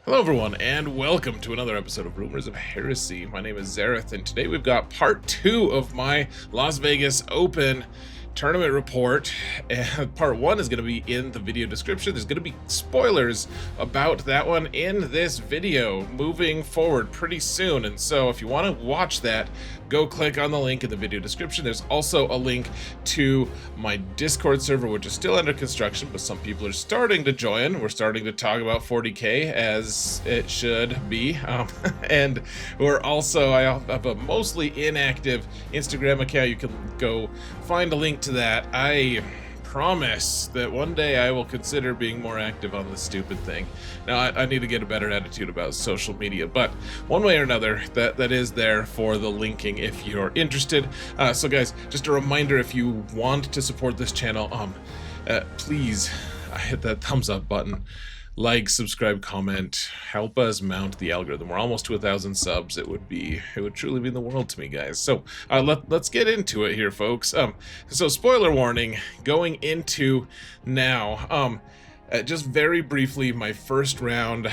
Hello everyone, and welcome to another episode of Rumors of Heresy. My name is Zareth, and today we've got part 2 of my Las Vegas Open tournament report. And part 1 is going to be in the video description. There's going to be spoilers about that one in this video moving forward pretty soon. And so if you want to watch that, go click on the link in the video description. There's also a link to my Discord server, which is still under construction, but some people are starting to join. We're starting to talk about 40k as it should be. And we're also, I have a mostly inactive Instagram account. You can go find a link to that. I promise that one day I will consider being more active on this stupid thing. Now, I need to get a better attitude about social media, but one way or another, that is there for the linking if you're interested. So guys, just a reminder, if you want to support this channel, please hit that thumbs up button. Like, subscribe, comment, help us mount the algorithm. We're almost to 1,000 subs. It would truly mean the world to me, guys. So let's get into it here, folks. So spoiler warning going into now. Just very briefly, my first round,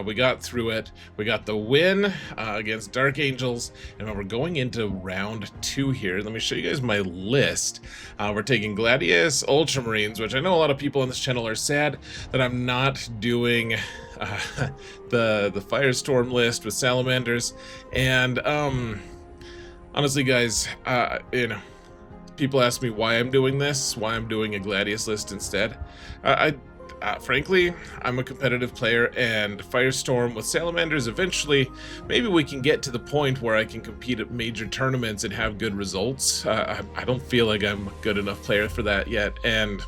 we got through it. We got the win against Dark Angels, and we're going into round 2 here. Let me show you guys my list. We're taking Gladius, Ultramarines, which I know a lot of people on this channel are sad that I'm not doing the Firestorm list with Salamanders. And honestly, guys, people ask me why I'm doing this, why I'm doing a Gladius list instead. Frankly, I'm a competitive player, and Firestorm with Salamanders, eventually, maybe we can get to the point where I can compete at major tournaments and have good results. I don't feel like I'm a good enough player for that yet, and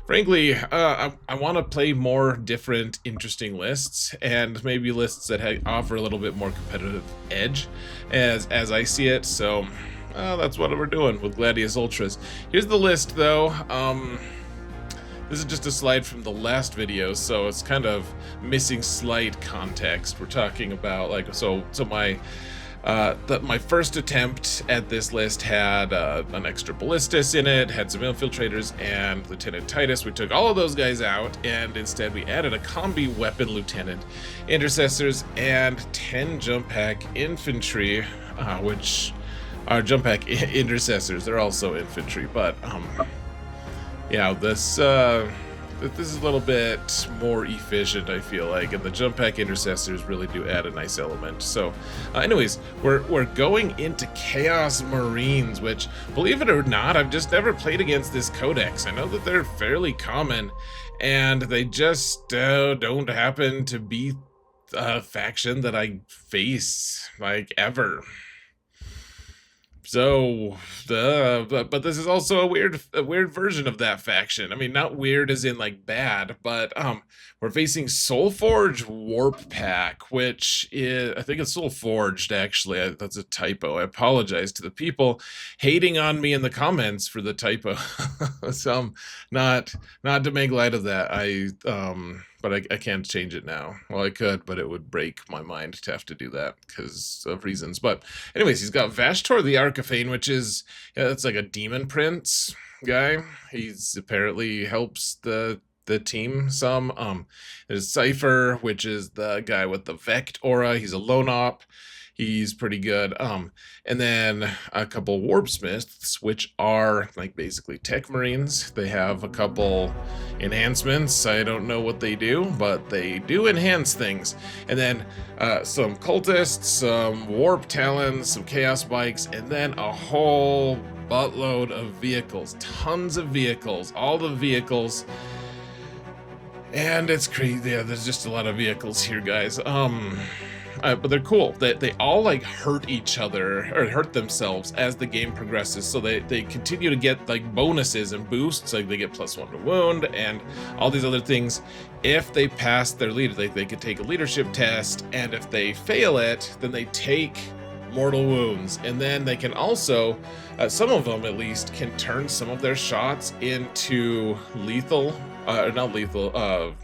frankly, I want to play more different, interesting lists, and maybe lists that offer a little bit more competitive edge, as I see it, so that's what we're doing with Gladius Ultras. Here's the list, though. This is just a slide from the last video, so it's kind of missing slight context. We're talking about, like, so my first attempt at this list had an extra ballistas in it, had some infiltrators, and Lieutenant Titus. We took all of those guys out, and instead we added a combi-weapon lieutenant, intercessors, and 10 jump pack infantry, which are jump pack intercessors. They're also infantry, but yeah, this is a little bit more efficient, I feel like, and the jump pack intercessors really do add a nice element. So, anyways, we're going into Chaos Marines, which, believe it or not, I've just never played against this codex. I know that they're fairly common, and they just don't happen to be a faction that I face, like, ever. So, but this is also a weird version of that faction. I mean, not weird as in like bad, but we're facing Soulforge Warp Pack, which is, I think it's Soulforged actually. That's a typo. I apologize to the people hating on me in the comments for the typo. So, not to make light of that. But I can't change it now. Well, I could, but it would break my mind to have to do that because of reasons. But anyways, he's got Vashtor the Archifane, which is, that's like a demon prince guy. He's apparently helps the team some. There's Cypher, which is the guy with the Vect aura. He's a lone op. He's pretty good. And then a couple Warpsmiths, which are like basically tech marines. They have a couple enhancements. I don't know what they do, but they do enhance things. And then some cultists, some warp talons, some chaos bikes, and then a whole buttload of vehicles. Tons of vehicles. All the vehicles. And it's crazy. Yeah, there's just a lot of vehicles here, guys. But they're cool. They all like hurt each other or hurt themselves as the game progresses. So they continue to get like bonuses and boosts. Like they get +1 to wound and all these other things. If they pass their leader, they could take a leadership test. And if they fail it, then they take mortal wounds. And then they can also, some of them at least, can turn some of their shots into lethal, not lethal,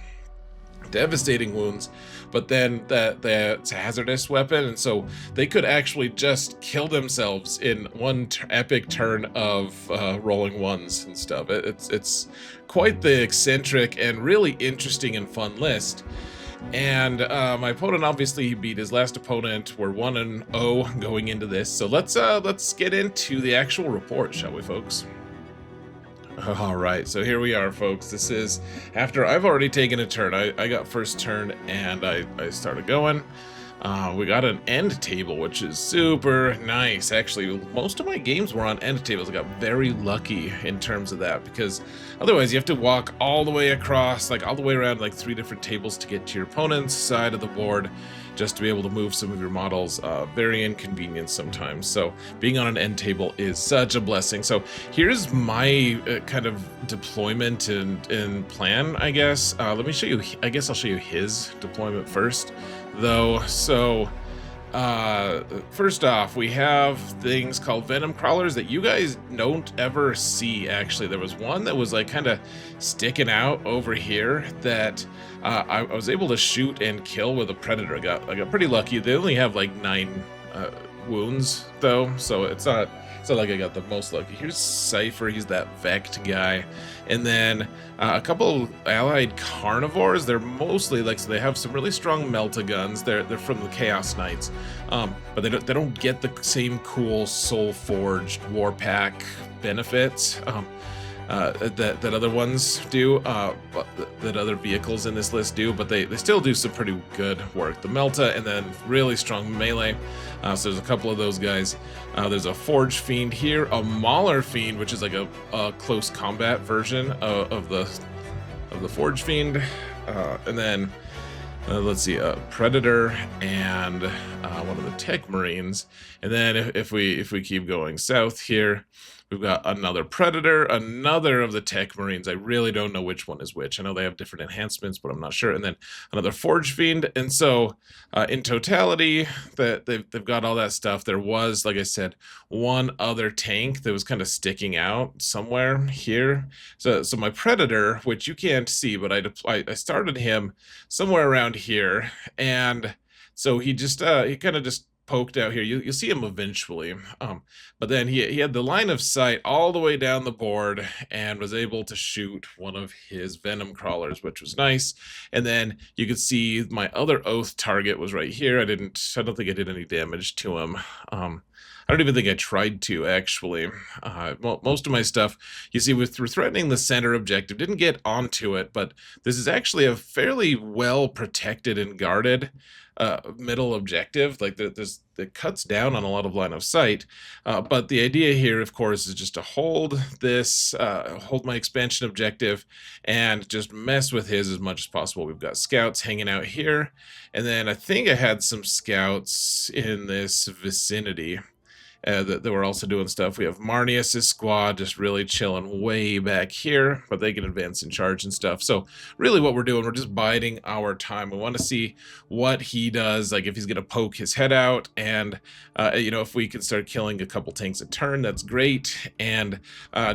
devastating wounds, but then that's a hazardous weapon, and so they could actually just kill themselves in one epic turn of rolling ones and stuff. It's quite the eccentric and really interesting and fun list. And my opponent, obviously, he beat his last opponent. We're 1-0 going into this. So let's get into the actual report, shall we, folks? All right, so here we are, folks. This is after I've already taken a turn. I got first turn, and I started going. We got an end table, which is super nice. Actually, most of my games were on end tables. I got very lucky in terms of that, because otherwise you have to walk all the way across, like all the way around like 3 different tables to get to your opponent's side of the board, just to be able to move some of your models. Very inconvenient sometimes. So being on an end table is such a blessing. So here's my kind of deployment and plan, I guess. Let me show you, I guess I'll show you his deployment first, though. So first off, we have things called venom crawlers that you guys don't ever see. Actually, there was one that was like kind of sticking out over here that I was able to shoot and kill with a predator. I got pretty lucky. They only have like 9 wounds though, so it's not like I got the most lucky. Here's Cypher, he's that Vect guy. And then a couple allied carnivores. They're mostly like, so they have some really strong melta-guns. They're from the Chaos Knights, but they don't get the same cool soul forged warpack benefits that other ones do, that other vehicles in this list do, but they still do some pretty good work. The Melta, and then really strong melee. So there's a couple of those guys. There's a Forge Fiend here, a Mauler Fiend, which is like a close combat version of the Forge Fiend, and then let's see, a Predator and one of the Tech Marines. And then if we keep going south here, we've got another Predator, another of the Tech Marines. I really don't know which one is which. I know they have different enhancements, but I'm not sure. And then another Forge Fiend. And so in totality, they've got all that stuff. There was, like I said, one other tank that was kind of sticking out somewhere here. So my Predator, which you can't see, but I started him somewhere around here. And so he kind of just poked out here. You'll see him eventually, but then he had the line of sight all the way down the board and was able to shoot one of his venom crawlers, which was nice. And then you could see my other oath target was right here. I don't think I did any damage to him. I don't even think I tried to, actually. Most of my stuff, you see, we're threatening the center objective. Didn't get onto it, but this is actually a fairly well protected and guarded middle objective. Like it cuts down on a lot of line of sight, but the idea here, of course, is just to hold my expansion objective and just mess with his as much as possible. We've got scouts hanging out here, and then I think I had some scouts in this vicinity that were also doing stuff. We have Marneus' squad just really chilling way back here, but they can advance and charge and stuff. So really what we're doing, we're just biding our time. We want to see what he does, like if he's going to poke his head out, and if we can start killing a couple tanks a turn, that's great. And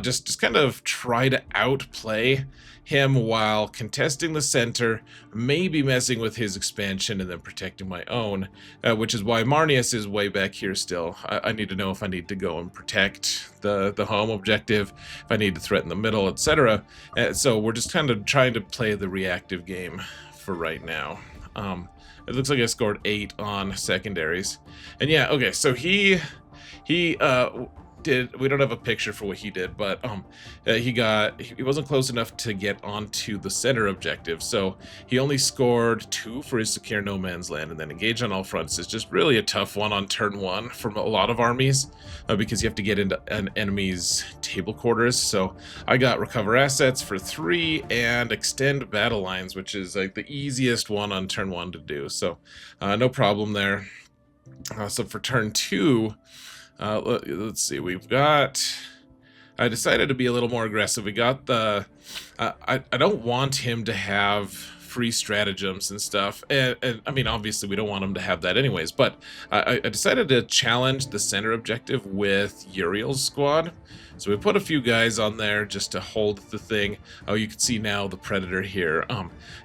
just kind of try to outplay him while contesting the center, maybe messing with his expansion and then protecting my own, which is why Marneus is way back here still. I need to know if I need to go and protect the home objective, if I need to threaten the middle, etc. So we're just kind of trying to play the reactive game for right now. It looks like I scored 8 on secondaries. And yeah, okay, so he we don't have a picture for what he did, but he wasn't close enough to get onto the center objective, so he only scored 2 for his secure no man's land. And then engage on all fronts is just really a tough one on turn 1 from a lot of armies, because you have to get into an enemy's table quarters. So I got recover assets for 3 and extend battle lines, which is like the easiest one on turn 1 to do, so no problem there. So for turn 2, let's see, I decided to be a little more aggressive. We got I don't want him to have free stratagems and stuff, and I mean, obviously we don't want him to have that anyways, but I decided to challenge the center objective with Uriel's squad. So we put a few guys on there just to hold the thing. Oh, you can see now the Predator here,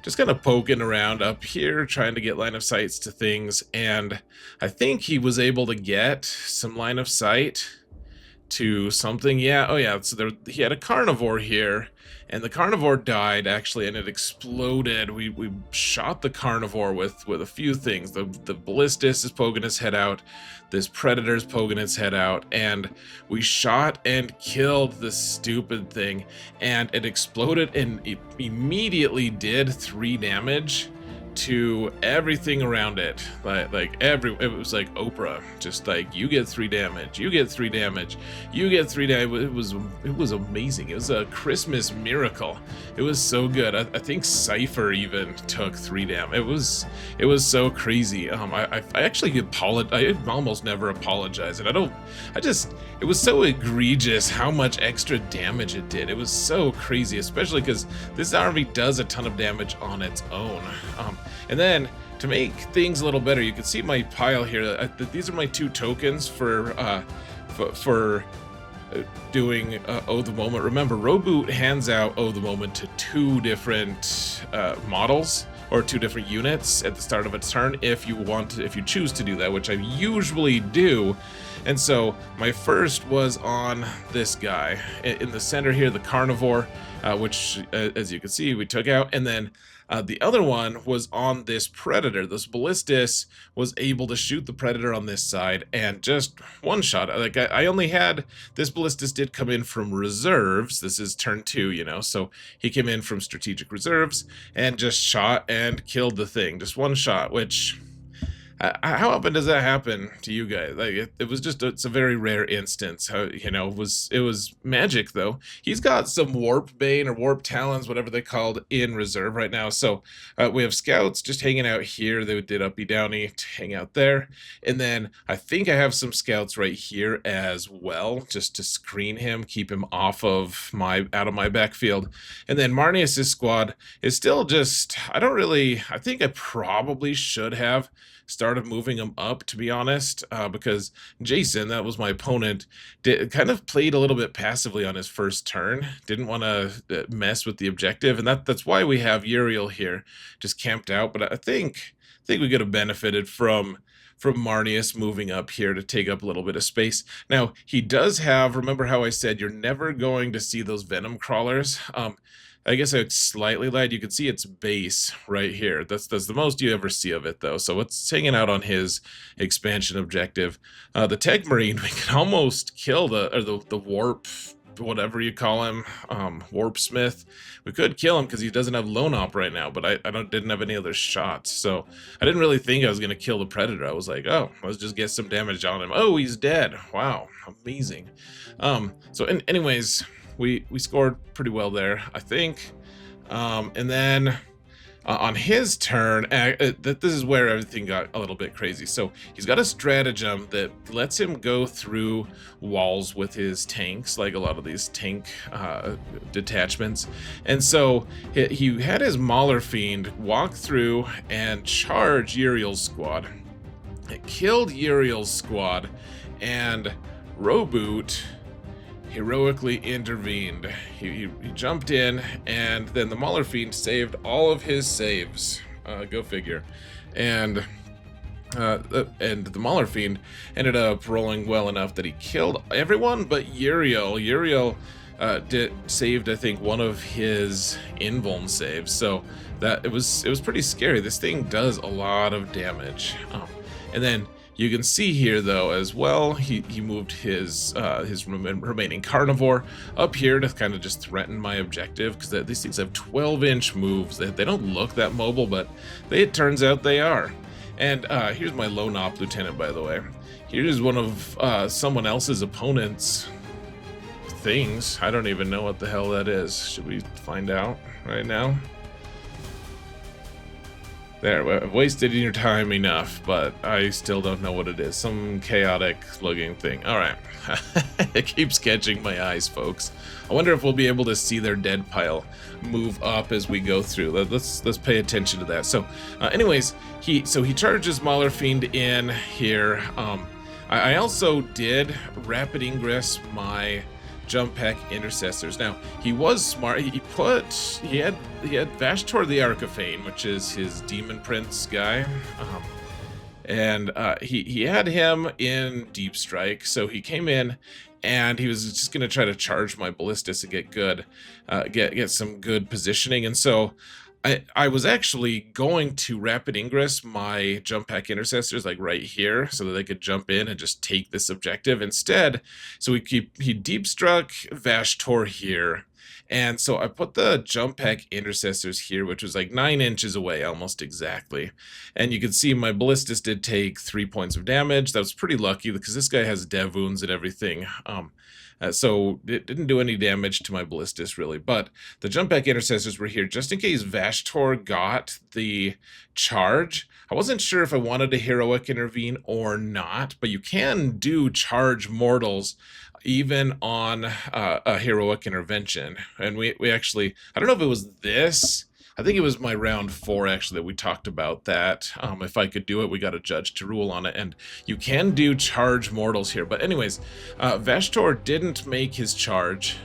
just kind of poking around up here, trying to get line of sights to things. And I think he was able to get some line of sight to something. Yeah, oh yeah, so there, he had a carnivore here, and the carnivore died actually, and it exploded. We shot the carnivore with a few things. The ballistus is poking his head out, this predator's poking its head out, and we shot and killed this stupid thing, and it exploded and it immediately did 3 damage to everything around it. It was like Oprah, just like, you get 3 damage, you get 3 damage, you get 3 damage. It was amazing. It was a Christmas miracle. It was so good. I think Cypher even took 3 damage. It was so crazy. I actually I almost never apologize, and it was so egregious how much extra damage it did. It was so crazy, especially because this army does a ton of damage on its own. And then, to make things a little better, you can see my pile here. These are my 2 tokens for doing Oh the Moment. Remember, Roboute hands out Oh the Moment to 2 different models, or 2 different units at the start of its turn if you choose to do that, which I usually do. And so my first was on this guy in the center here, the carnivore, which as you can see we took out, and then the other one was on this predator. This ballistus was able to shoot the predator on this side and just one shot. Like, I only had, this ballistus did come in from reserves. This is turn 2, you know, so he came in from strategic reserves and just shot and killed the thing. Just one shot, which, how often does that happen to you guys? Like, it's a very rare instance. How, you know, it was magic though. He's got some warp bane or warp talons, whatever they called, in reserve right now. So we have scouts just hanging out here. They did uppy downy to hang out there, and then I think I have some scouts right here as well, just to screen him, keep him out of my backfield. And then Marneus' squad is still just, I think I probably should have started moving him up, to be honest, because Jason, that was my opponent, kind of played a little bit passively on his first turn, didn't want to mess with the objective, and that's why we have Uriel here, just camped out. But I think we could have benefited from Marneus moving up here to take up a little bit of space. Now, he does have, remember how I said you're never going to see those venom crawlers? I guess I slightly lied. You can see its base right here. That's the most you ever see of it, though. So it's hanging out on his expansion objective. The Tech Marine, we can almost kill the warp, whatever you call him, warp smith. We could kill him because he doesn't have lone op right now, but I didn't have any other shots, so I didn't really think I was gonna kill the predator. I was like, oh, let's just get some damage on him. Oh, he's dead. Wow, amazing. Anyways, we scored pretty well there, I think. And then on his turn, this is where everything got a little bit crazy. So he's got a stratagem that lets him go through walls with his tanks, like a lot of these tank detachments. And so he had his Mauler Fiend walk through and charge Uriel's squad. It killed Uriel's squad, and Roboute heroically intervened. He jumped in, and then the Mauler Fiend saved all of his saves. Go figure. And the Mauler Fiend ended up rolling well enough that he killed everyone but Uriel. Uriel saved, I think, one of his invuln saves, so that it was pretty scary. This thing does a lot of damage. And then you can see here, though, as well, he moved his remaining carnivore up here to kind of just threaten my objective, because these things have 12-inch moves. They don't look that mobile, but it turns out they are. And here's my lone op lieutenant, by the way. Here's one of someone else's opponent's things. I don't even know what the hell that is. Should we find out right now? There, I've wasted your time enough, but I still don't know what it is. Some chaotic looking thing. Alright. It keeps catching my eyes, folks. I wonder if we'll be able to see their dead pile move up as we go through. Let's pay attention to that. So, anyways, he charges Mauler Fiend in here. I also did rapid ingress my jump pack intercessors. Now, he was smart. He had Vashtor the Archifane, which is his demon prince guy, and he had him in deep strike. So he came in and he was just going to try to charge my ballistas and get good, get some good positioning. And so I was actually going to rapid ingress my jump pack intercessors like right here so that they could jump in and just take this objective instead. So he deep struck Vashtor here. And so I put the jump pack intercessors here, which was like 9 inches away, almost exactly. And you can see my ballistas did take 3 points of damage. That was pretty lucky because this guy has dev wounds and everything. So it didn't do any damage to my ballistas really, but the jump back intercessors were here just in case Vashtor got the charge. I wasn't sure if I wanted to heroic intervene or not, but you can do charge mortals even on a heroic intervention. And we actually, I don't know if it was this, I think it was my round 4 actually that we talked about that. If I could do it, we got a judge to rule on it, and you can do charge mortals here. But anyways, Vashtor didn't make his charge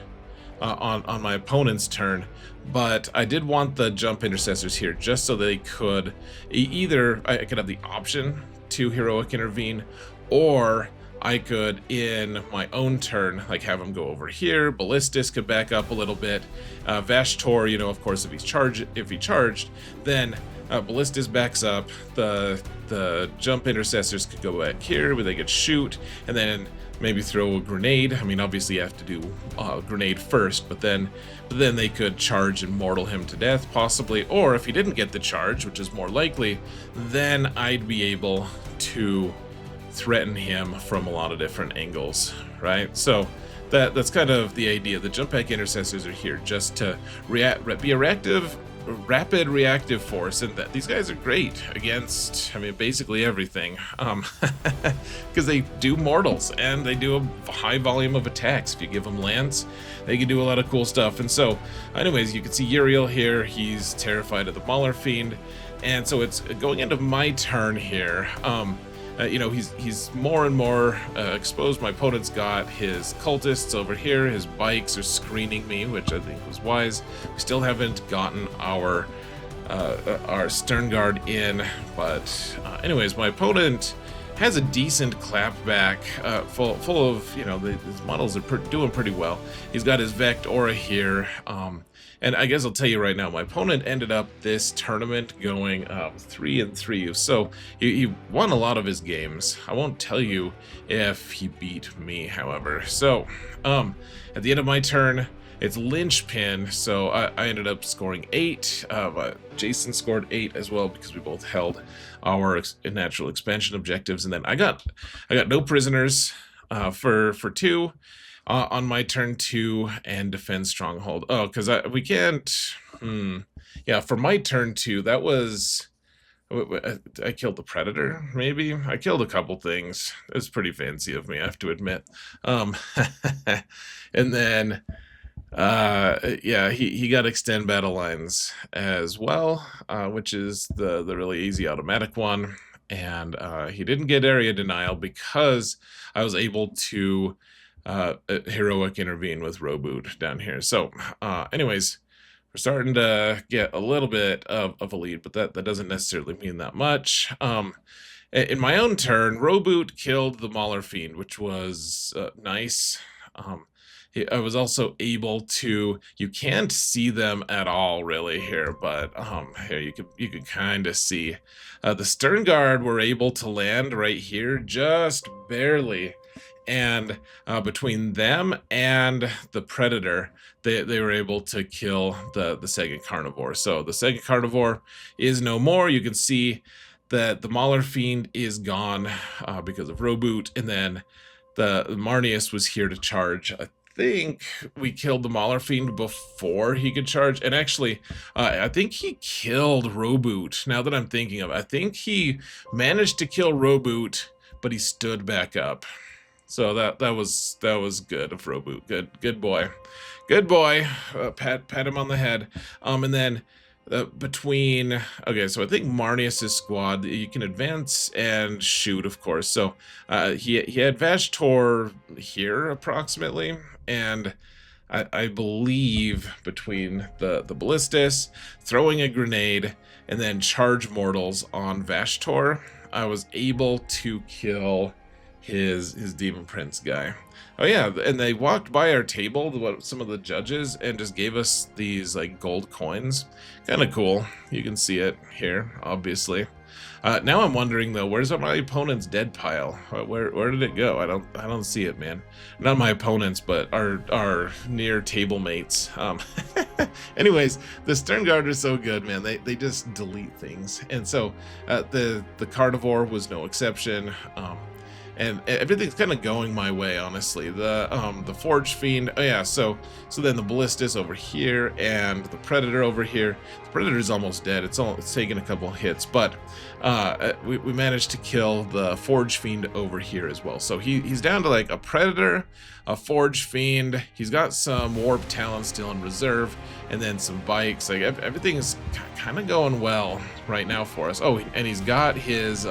on my opponent's turn, but I did want the jump intercessors here just so they could either I could have the option to heroic intervene, or I could, in my own turn, like have him go over here. Ballistas could back up a little bit. Vashtor, you know, of course, if he charged, then Ballistas backs up. The jump intercessors could go back here where they could shoot, and then maybe throw a grenade. I mean, obviously you have to do a grenade first, but then they could charge and mortal him to death, possibly. Or if he didn't get the charge, which is more likely, then I'd be able to threaten him from a lot of different angles, right? So that's kind of the idea. The jump pack intercessors are here just to be a rapid reactive force, and that these guys are great against, I mean, basically everything, because they do mortals and they do a high volume of attacks. If you give them lance, they can do a lot of cool stuff. And so anyways, you can see Uriel here, he's terrified of the Mauler Fiend, and so it's going into my turn here. You know, he's more and more exposed. My opponent's got his cultists over here. His bikes are screening me, which I think was wise. We still haven't gotten our stern guard in, but anyways, my opponent has a decent clapback, full of, you know, his models are doing pretty well. He's got his Vect Aura here. And I guess I'll tell you right now, my opponent ended up this tournament going 3-3. So he won a lot of his games. I won't tell you if he beat me, however. So at the end of my turn, it's linchpin. So I ended up scoring 8. Jason scored 8 as well because we both held our natural expansion objectives. And then I got no prisoners for 2. On my turn 2 and defend stronghold. Oh, because we can't. Yeah, for my turn 2, that was. I killed the predator. Maybe I killed a couple things. It was pretty fancy of me, I have to admit. And then, yeah, he got extend battle lines as well, which is the really easy automatic one. And he didn't get area denial because I was able to. Heroic intervene with Roboute down here. So anyways, we're starting to get a little bit of a lead, but that doesn't necessarily mean that much. In my own turn, Roboute killed the Mauler Fiend, which was nice. I was also able to, you can't see them at all really here, but here you could kind of see the Stern Guard were able to land right here, just barely. And between them and the Predator, they were able to kill the second Carnivore. So the second Carnivore is no more. You can see that the Mauler Fiend is gone because of Roboute, and then the Marneus was here to charge. I think we killed the Mauler Fiend before he could charge, and actually I think he killed Roboute. Now that I'm thinking of it, I think he managed to kill Roboute, but he stood back up. So that was good of Roboute. Good boy. Pat him on the head. And then between, okay, so I think Marneus' squad, you can advance and shoot, of course. So he had Vashtor here approximately, and I believe between the ballistas, throwing a grenade, and then charge mortals on Vashtor, I was able to kill his Demon Prince guy. Oh yeah, and they walked by our table, some of the judges, and just gave us these like gold coins. Kind of cool. You can see it here, obviously. Now I'm wondering though, where's my opponent's dead pile? Where did it go? I don't see it, man. Not my opponents, but our near table mates. Anyways, the Stern Guard is so good, man. They just delete things, and so the Carnivore was no exception. And everything's kind of going my way, honestly. The Forge Fiend, oh yeah, so then the Ballistus over here and the Predator over here. The Predator's almost dead. It's taken a couple hits, but we managed to kill the Forge Fiend over here as well. So he's down to like a Predator, a Forge Fiend. He's got some Warp Talon still in reserve, and then some bikes. Like everything's kind of going well right now for us. Oh, and he's got his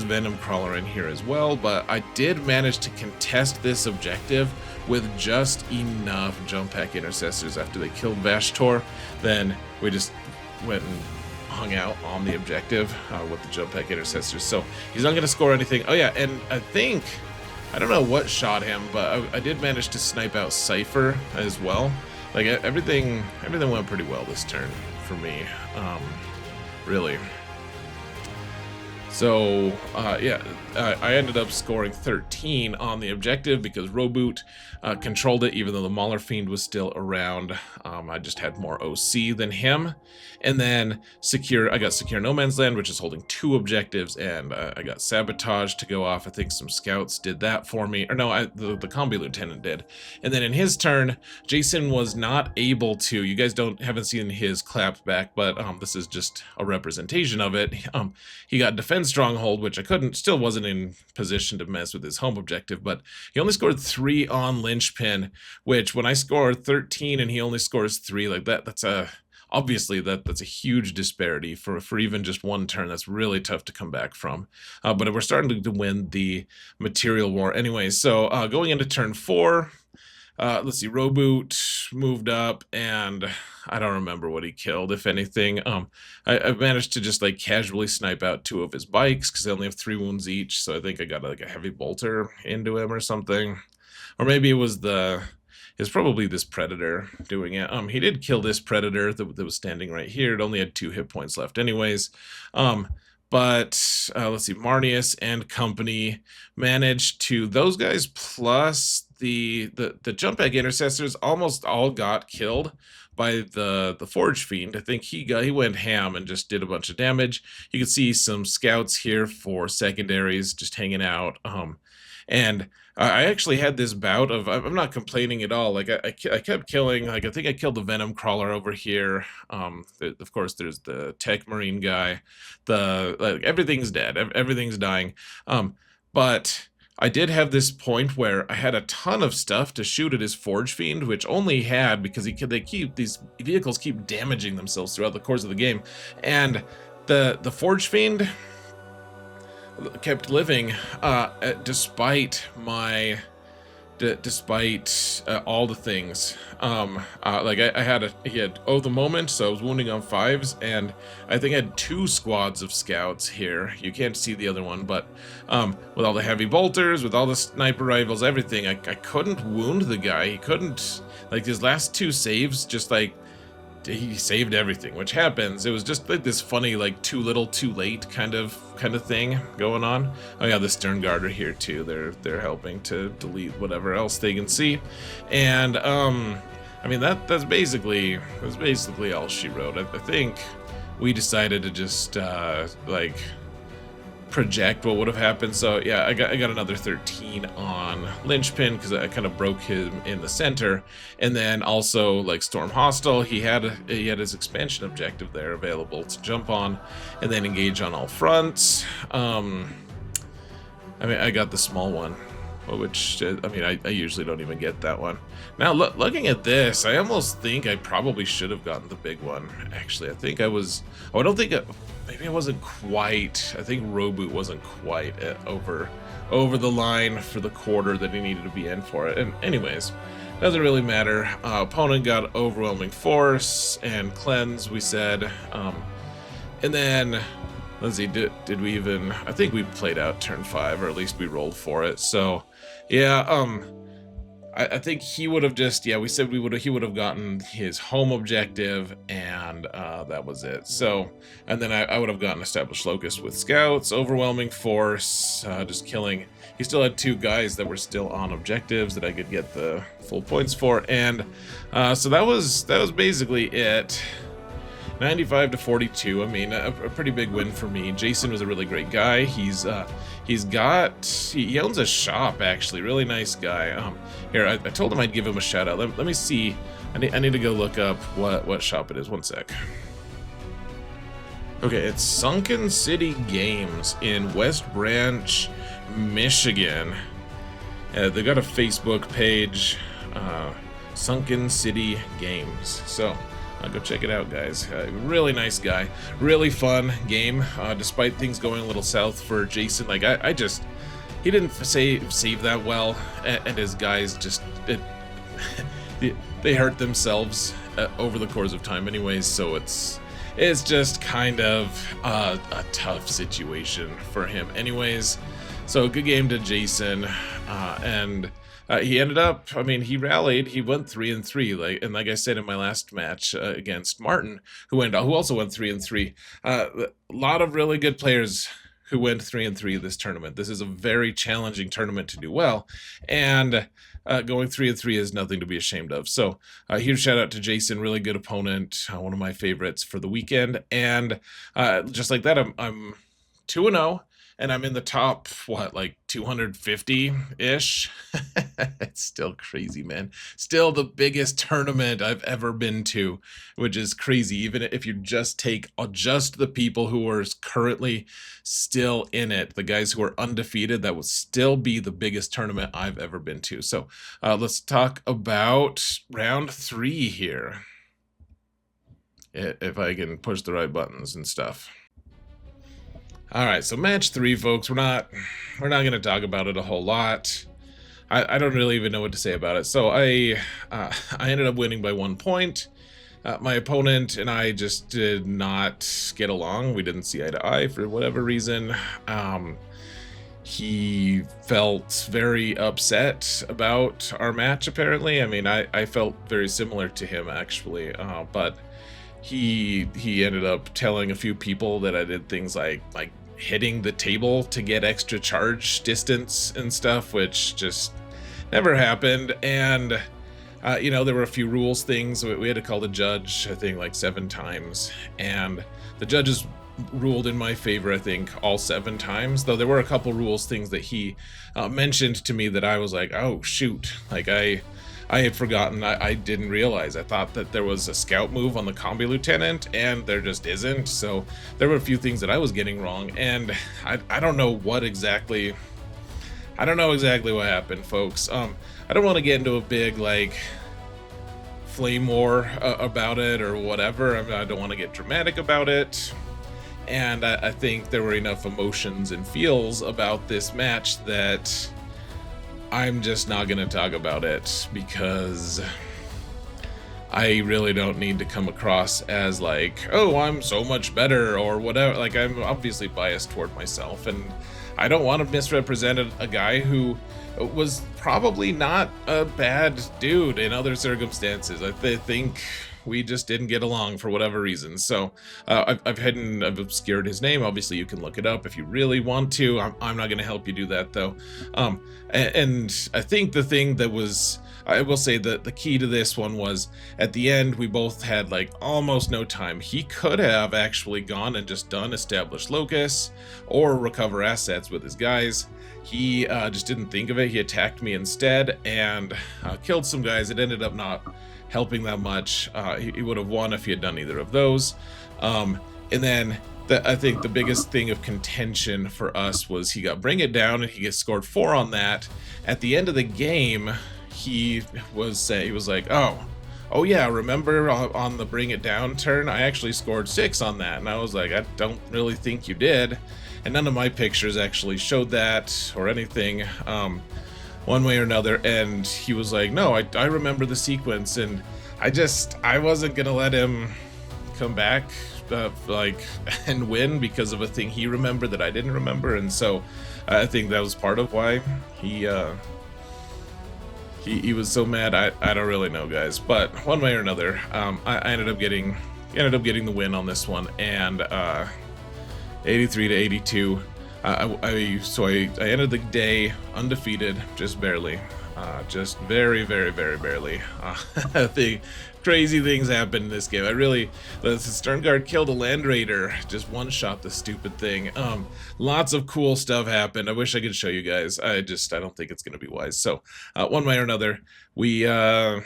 Venom Crawler in here as well, but I did manage to contest this objective with just enough jump pack intercessors. After they killed Vashtor, then we just went and hung out on the objective with the jump pack intercessors. So he's not going to score anything. Oh yeah, and I don't know what shot him, but I did manage to snipe out Cypher as well. Like everything went pretty well this turn for me, really. So, yeah, I ended up scoring 13 on the objective because Roboute controlled it, even though the Mauler Fiend was still around. I just had more OC than him. And then I got Secure No Man's Land, which is holding 2 objectives, and I got Sabotage to go off. I think some scouts did that for me. Or no, the Combi Lieutenant did. And then in his turn, Jason was not able to. You guys haven't seen his clap back, but this is just a representation of it. He got Defense Stronghold, which still wasn't in position to mess with his home objective, but he only scored 3 on Linchpin, which when I score 13 and he only scores 3, like that's obviously that's a huge disparity for even just one turn. That's really tough to come back from. But we're starting to win the material war anyway. So going into turn 4, let's see, Roboute moved up, and I don't remember what he killed, if anything. I managed to just like casually snipe out 2 of his bikes because they only have 3 wounds each. So I think I got like a heavy bolter into him or something, or maybe it's probably this Predator doing it. He did kill this Predator that was standing right here. It only had 2 hit points left, anyways. But let's see, Marneus and company managed to, those guys plus the jump pack intercessors almost all got killed by the Forge Fiend. I think he went ham and just did a bunch of damage. You can see some scouts here for secondaries just hanging out. And I actually had this bout of, I'm not complaining at all. Like I kept killing, like I think I killed the Venom Crawler over here. Of course, there's the Tech Marine guy. Everything's dead. Everything's dying. But I did have this point where I had a ton of stuff to shoot at his Forge Fiend, which only had, because these vehicles keep damaging themselves throughout the course of the game, and the Forge Fiend kept living despite all the things. Like he had the moment, so I was wounding on 5s, and I think I had 2 squads of scouts here. You can't see the other one, but with all the heavy bolters, with all the sniper rifles, everything, I couldn't wound the guy. He couldn't, like, his last 2 saves, just like, he saved everything, which happens. It was just like this funny, like, too little, too late kind of thing going on. Oh yeah, the Stern Guard are here too. They're helping to delete whatever else they can see, and I mean that's basically all she wrote. I think we decided to just like project what would have happened. So yeah, I got another 13 on Linchpin because I kind of broke him in the center, and then also like Storm Hostile, he had his expansion objective there available to jump on and then engage on all fronts. I mean, I got the small one, which I mean I usually don't even get that one. Now looking at this, I almost think I probably should have gotten the big one. Actually, I think I was. Oh, I don't think. Maybe I wasn't quite. I think Roboute wasn't quite over the line for the quarter that he needed to be in for it. And anyways, doesn't really matter. Opponent got overwhelming force and cleanse, we said. And then let's see, did we even, I think we played out turn 5, or at least we rolled for it. So yeah, I think he would have just, yeah, we said he would have gotten his home objective, and that was it. So, and then I would have gotten established locus with scouts, overwhelming force, just killing. He still had 2 guys that were still on objectives that I could get the full points for, and so that was basically it. 95 to 42. I mean, a pretty big win for me. Jason was a really great guy. He owns a shop, actually, really nice guy. Here, I told him I'd give him a shout out. Let me see. I need to go look up what shop it is. One sec. Okay, it's Sunken City Games in West Branch, Michigan. They got a Facebook page, Sunken City Games. So go check it out, guys. Really nice guy, really fun game. Despite things going a little south for Jason, like he didn't save that well, and his guys just they hurt themselves over the course of time, anyways. So it's just kind of a tough situation for him, anyways. So good game to Jason, and. He ended up, I mean, he rallied, he went 3-3, like I said in my last match against Martin, who also went 3-3. A lot of really good players who went 3-3 this tournament. This is a very challenging tournament to do well, and going 3-3 is nothing to be ashamed of. So huge shout out to Jason, really good opponent, one of my favorites for the weekend, and just like that, I'm 2-0. And I'm in the top, what, like 250-ish? It's still crazy, man. Still the biggest tournament I've ever been to, which is crazy. Even if you just take just the people who are currently still in it, the guys who are undefeated, that would still be the biggest tournament I've ever been to. So let's talk about round 3 here. If I can push the right buttons and stuff. All right, so match 3, folks. We're not going to talk about it a whole lot. I don't really even know what to say about it. So I ended up winning by 1 point. My opponent and I just did not get along. We didn't see eye to eye for whatever reason. He felt very upset about our match, apparently. I mean, I felt very similar to him, actually, but he ended up telling a few people that I did things like hitting the table to get extra charge distance and stuff, which just never happened. And you know, there were a few rules things. We had to call the judge, I think, like 7 times, and the judges ruled in my favor, I think, all 7 times, though there were a couple rules things that he mentioned to me that I was like, oh shoot, like I had forgotten. I didn't realize. I thought that there was a scout move on the combi lieutenant, and there just isn't. So there were a few things that I was getting wrong, and I don't know what exactly. I don't know exactly what happened, folks. I don't want to get into a big like flame war about it or whatever. I mean, I don't want to get dramatic about it. And I think there were enough emotions and feels about this match that I'm just not going to talk about it, because I really don't need to come across as like, oh, I'm so much better or whatever. Like, I'm obviously biased toward myself, and I don't want to misrepresent a guy who was probably not a bad dude in other circumstances. I think we just didn't get along for whatever reason. So I've obscured his name. Obviously, you can look it up if you really want to. I'm not going to help you do that, though. And I think the thing that was, I will say that the key to this one was at the end, we both had like almost no time. He could have actually gone and just done established locus or recover assets with his guys. He just didn't think of it. He attacked me instead and killed some guys. It ended up not helping that much. He would have won if he had done either of those. And then I think the biggest thing of contention for us was he got Bring It Down, and he gets scored 4 on that. At the end of the game, he was like, oh yeah, remember on the Bring It Down turn, I actually scored 6 on that. And I was like, I don't really think you did. And none of my pictures actually showed that or anything, one way or another. And he was like, no, I remember the sequence. And I wasn't gonna let him come back like and win because of a thing he remembered that I didn't remember, and so I think that was part of why he was so mad. I don't really know, guys, but one way or another, I ended up getting the win on this one, and 83 to 82. So I ended the day undefeated, just barely, just very barely. The crazy things happened in this game. The Stern Guard killed a Land Raider, just one-shot the stupid thing. Lots of cool stuff happened. I wish I could show you guys. I don't think it's gonna be wise. So one way or another, I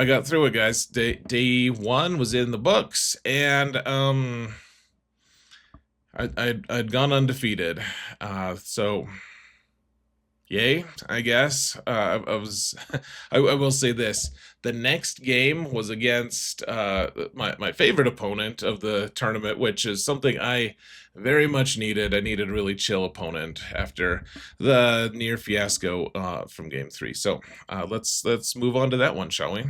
got through it, guys. Day 1 was in the books, and I'd gone undefeated, so yay, I guess. I will say this: the next game was against my favorite opponent of the tournament, which is something I very much needed. I needed a really chill opponent after the near fiasco from Game 3. So let's move on to that one, shall we?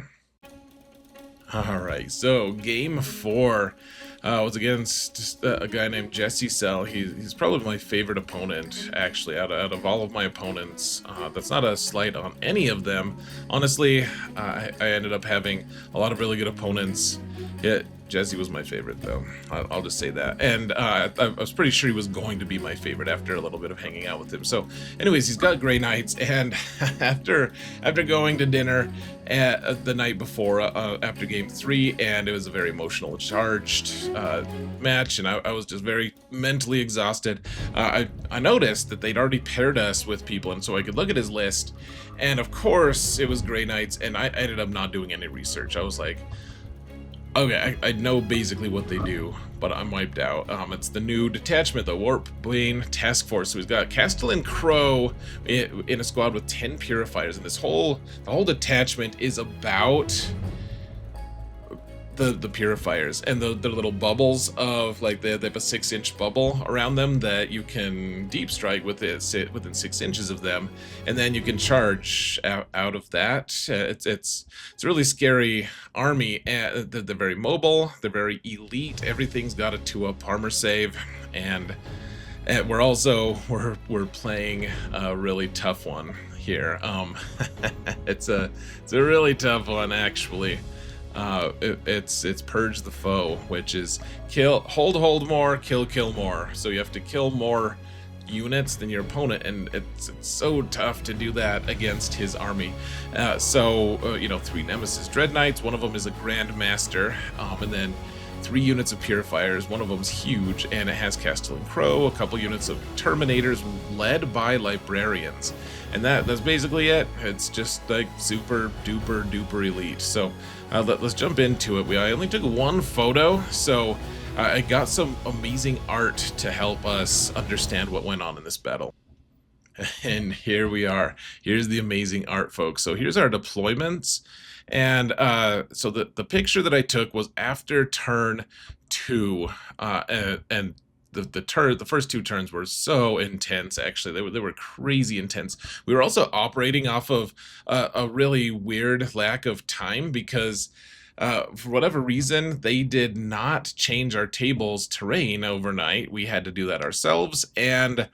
All right, so Game 4 was against a guy named Jesse Sell. He's probably my favorite opponent, actually, out of all of my opponents. That's not a slight on any of them. Honestly, I ended up having a lot of really good opponents. Jesse was my favorite, though. I'll just say that. And I was pretty sure he was going to be my favorite after a little bit of hanging out with him. So anyways, he's got Grey Knights, and after going to dinner the night before, after Game 3, and it was a very emotional charged match, and I was just very mentally exhausted. I noticed that they'd already paired us with people, and so I could look at his list, and of course it was Grey Knights, and I ended up not doing any research. I was like, okay, I know basically what they do, but I'm wiped out. It's the new detachment, the Warp Bane Task Force. So he's got Castellan Crow in a squad with 10 Purifiers, and the whole detachment is about the Purifiers and the little bubbles of, like, they have a 6-inch bubble around them that you can deep strike with it, sit within 6 inches of them, and then you can charge out of that. It's a really scary army, and they're very mobile, they're very elite. Everything's got a 2-up armor save, and we're playing a really tough one here. It's a really tough one, actually. It's Purge the Foe, which is hold more, kill more. So you have to kill more units than your opponent, and it's so tough to do that against his army. You know, 3 Nemesis Dread Knights, one of them is a Grand Master, and then 3 units of Purifiers. One of them's huge, and it has Castellan Crow, a couple units of Terminators led by Librarians, and that's basically it. It's just like super duper elite. So let's jump into it. I only took 1 photo, so I got some amazing art to help us understand what went on in this battle. And here we are. Here's the amazing art, folks. So here's our deployments. And so the picture that I took was after turn 2, and the first 2 turns were so intense. Actually, they were crazy intense. We were also operating off of a really weird lack of time, because for whatever reason they did not change our table's terrain overnight. We had to do that ourselves, and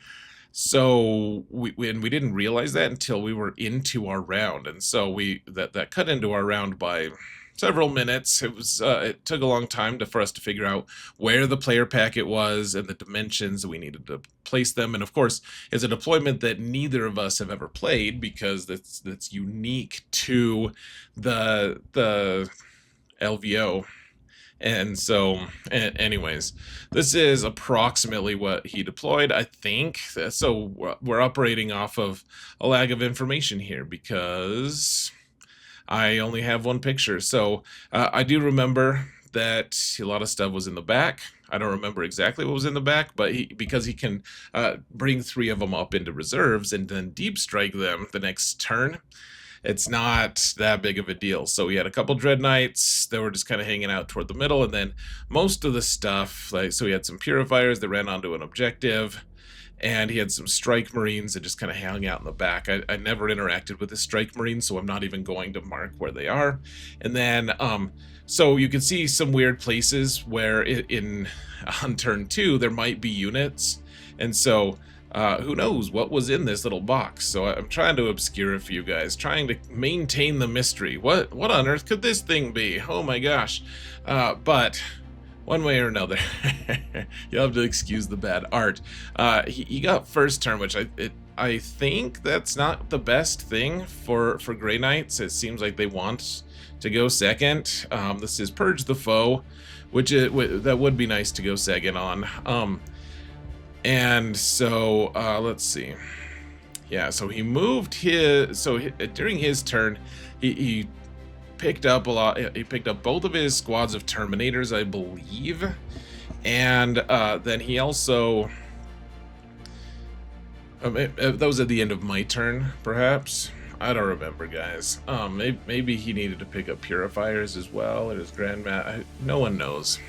so we didn't realize that until we were into our round, and so that cut into our round by several minutes. It took a long time for us to figure out where the player packet was and the dimensions that we needed to place them. And of course, it's a deployment that neither of us have ever played, because that's unique to the LVO. And so, anyways, this is approximately what he deployed, I think. So we're operating off of a lag of information here, because I only have 1 picture. So I do remember that a lot of stuff was in the back. I don't remember exactly what was in the back, but because he can bring 3 of them up into reserves and then deep strike them the next turn, it's not that big of a deal. So we had a couple Dread Knights that were just kind of hanging out toward the middle, and then most of the stuff, so we had some Purifiers that ran onto an objective, and he had some strike marines that just kind of hang out in the back. I never interacted with the strike marines, so I'm not even going to mark where they are. And then so you can see some weird places where on turn 2 there might be units, and so who knows what was in this little box. So I'm trying to obscure it for you guys, trying to maintain the mystery. What on earth could this thing be? Oh my gosh. But one way or another, you'll have to excuse the bad art. He got first turn, which I think that's not the best thing for Grey Knights. It seems like they want to go second. This is Purge the Foe, which that would be nice to go second on. And so let's see. Yeah, so he moved during his turn, he picked up a lot. He picked up both of his squads of Terminators, I believe, and then he also that was at the end of my turn, perhaps. I don't remember, guys. Maybe he needed to pick up Purifiers as well at his Grandma. No one knows.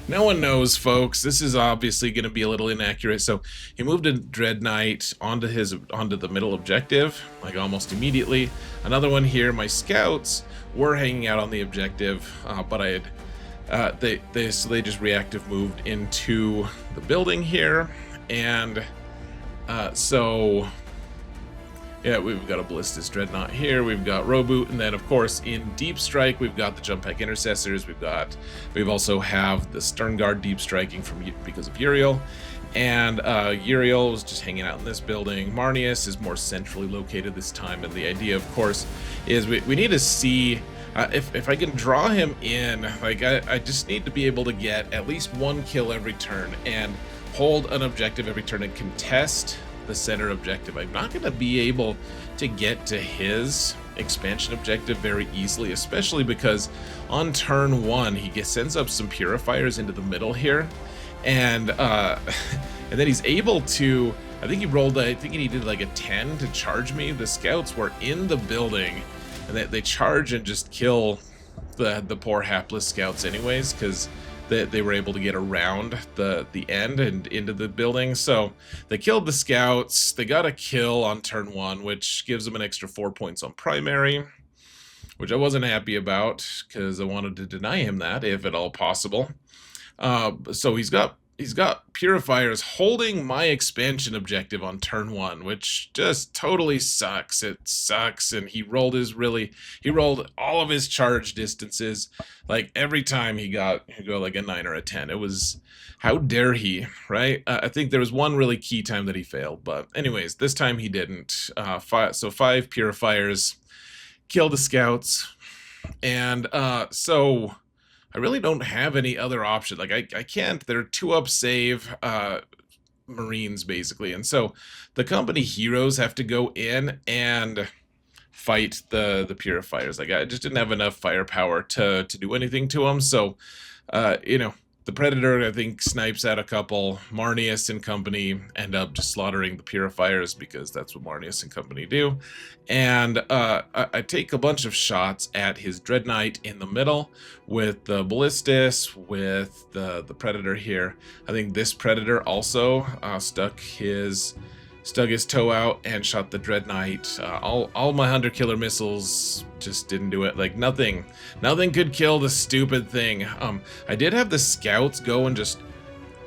No one knows, folks. This is obviously going to be a little inaccurate. So he moved a Dread Knight onto the middle objective, like almost immediately. Another one here. My scouts were hanging out on the objective, but they just reactive moved into the building here, and so. Yeah, we've got a Ballistus Dreadnought here, we've got Roboute, and then of course in Deep Strike we've got the Jump Pack Intercessors, we've also have the Stern Guard Deep Striking because of Uriel, and Uriel was just hanging out in this building. Marneus is more centrally located this time, and the idea of course is we need to see if I can draw him in. Like I just need to be able to get at least one kill every turn and hold an objective every turn and contest the center objective. I'm not going to be able to get to his expansion objective very easily, especially because on turn 1 he sends up some Purifiers into the middle here, and then he's able to, I think he needed like a 10 to charge me. The scouts were in the building, and they charge and just kill the poor hapless scouts anyways, because they were able to get around the end and into the building. So they killed the scouts. They got a kill on turn 1, which gives them an extra 4 points on primary, which I wasn't happy about because I wanted to deny him that if at all possible. So he's got Purifiers holding my expansion objective on turn 1, which just totally sucks. It sucks, and he rolled all of his charge distances. Like every time he'd go like a 9 or a 10. It was, how dare he, right? I think there was one really key time that he failed, but anyways, this time he didn't. So 5 Purifiers killed the scouts, and so I really don't have any other option. Like I can't. They're 2-up save Marines basically, and so the company heroes have to go in and fight the Purifiers. Like I just didn't have enough firepower to do anything to them. So the Predator, I think, snipes at a couple. Marneus and company end up just slaughtering the Purifiers because that's what Marneus and company do. And I take a bunch of shots at his Dread Knight in the middle with the Ballistus, with the Predator here. I think this Predator also stuck his toe out and shot the Dread Knight. All my Hunter Killer missiles just didn't do it. Like nothing could kill the stupid thing. I did have the scouts go and just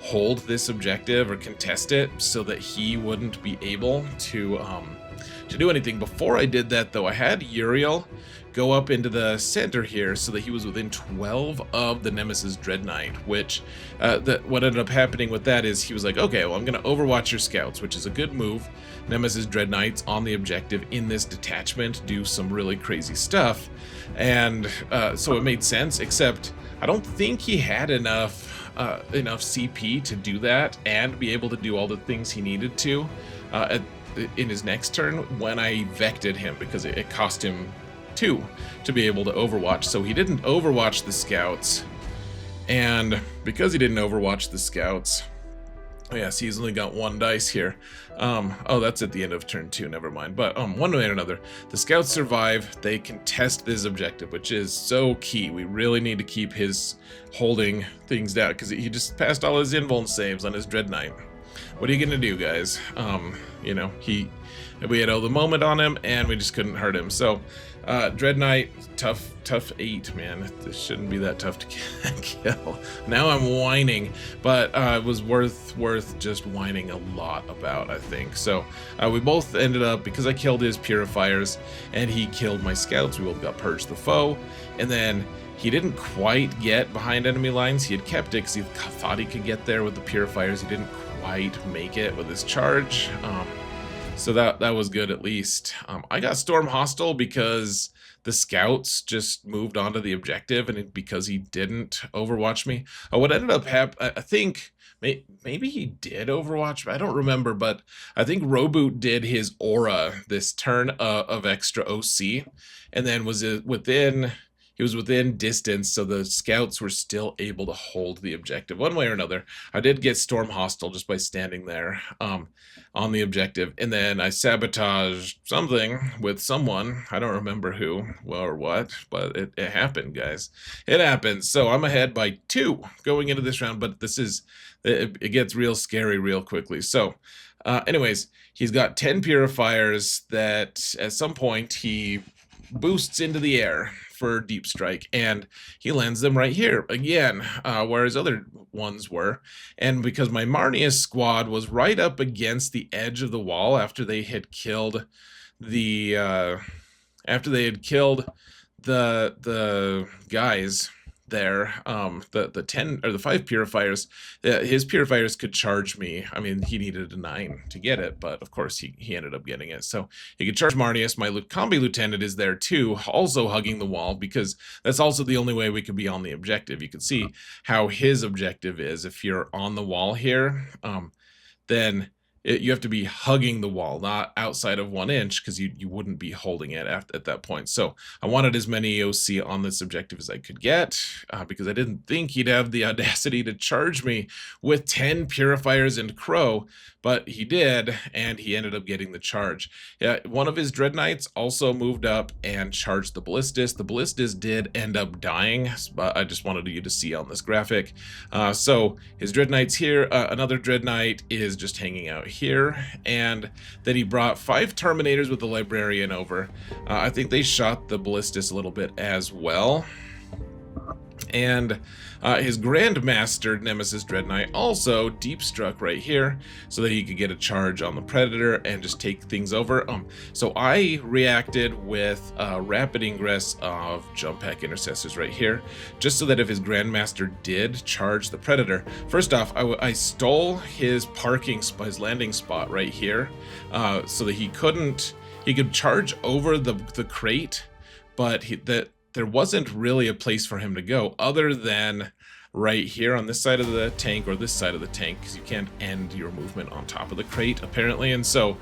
hold this objective or contest it so that he wouldn't be able to do anything. Before I did that though, I had Uriel go up into the center here so that he was within 12 of the Nemesis Dread Knight, which what ended up happening with that is he was like, okay, well, I'm going to overwatch your scouts, which is a good move. Nemesis Dread Knights on the objective in this detachment do some really crazy stuff, and so it made sense, except I don't think he had enough CP to do that and be able to do all the things he needed to in his next turn when I vected him, because it cost him 2 to be able to overwatch. So he didn't overwatch the scouts, and because he didn't overwatch the scouts, oh yes, he's only got 1 dice here. Oh, that's at the end of turn 2, never mind. But one way or another, the scouts survive. They contest this objective, which is so key. We really need to keep his holding things down, because he just passed all his invuln saves on his Dread Knight. what are you gonna do, guys? You know, we had all the moment on him, and we just couldn't hurt him. So, Dread Knight, tough 8, man. This shouldn't be that tough to kill. Now I'm whining, but it was worth just whining a lot about, I think. So, we both ended up, because I killed his purifiers, and he killed my scouts, we both got purged the foe, and then he didn't quite get behind enemy lines. He had kept it because he thought he could get there with the purifiers. He didn't quite make it with his charge. So that was good at least. I got Storm Hostile because the scouts just moved onto the objective, and because he didn't overwatch me. What ended up happening, I think maybe he did overwatch me. I don't remember, but I think Roboute did his aura this turn of extra OC, and then he was within distance, so the scouts were still able to hold the objective one way or another. I did get Storm Hostile just by standing there on the objective, and then I sabotaged something with someone. I don't remember who or what, but it happened, guys. It happened. So I'm ahead by 2 going into this round, but it gets real scary real quickly. So anyways, he's got 10 purifiers that at some point he boosts into the air for deep strike, and he lands them right here again, where his other ones were. And because my Marneus squad was right up against the edge of the wall after they had killed the guys there, the 10 or the 5 purifiers, his purifiers could charge me. I mean, he needed a 9 to get it, but of course he ended up getting it. So he could charge Marneus. My combi lieutenant is there too, also hugging the wall, because that's also the only way we could be on the objective. You can see how his objective is. If you're on the wall here, then you have to be hugging the wall, not outside of 1 inch, because you wouldn't be holding it at that point. So I wanted as many OC on this objective as I could get, because I didn't think he'd have the audacity to charge me with 10 purifiers and Crow, but he did, and he ended up getting the charge. Yeah, one of his Dread Knights also moved up and charged the Ballistus. The Ballistus did end up dying, but I just wanted you to see on this graphic. So his Dread Knight's here. Another Dread Knight is just hanging out here, and then he brought 5 Terminators with the Librarian over. I think they shot the Ballistus a little bit as well. And his Grandmaster Nemesis Dread Knight also deep struck right here so that he could get a charge on the Predator and just take things over. So I reacted with rapid ingress of jump pack intercessors right here, just so that if his Grandmaster did charge the Predator, first off, I stole his his landing spot right here, so that he could charge over the crate, but there wasn't really a place for him to go other than right here on this side of the tank or this side of the tank, because you can't end your movement on top of the crate apparently. And so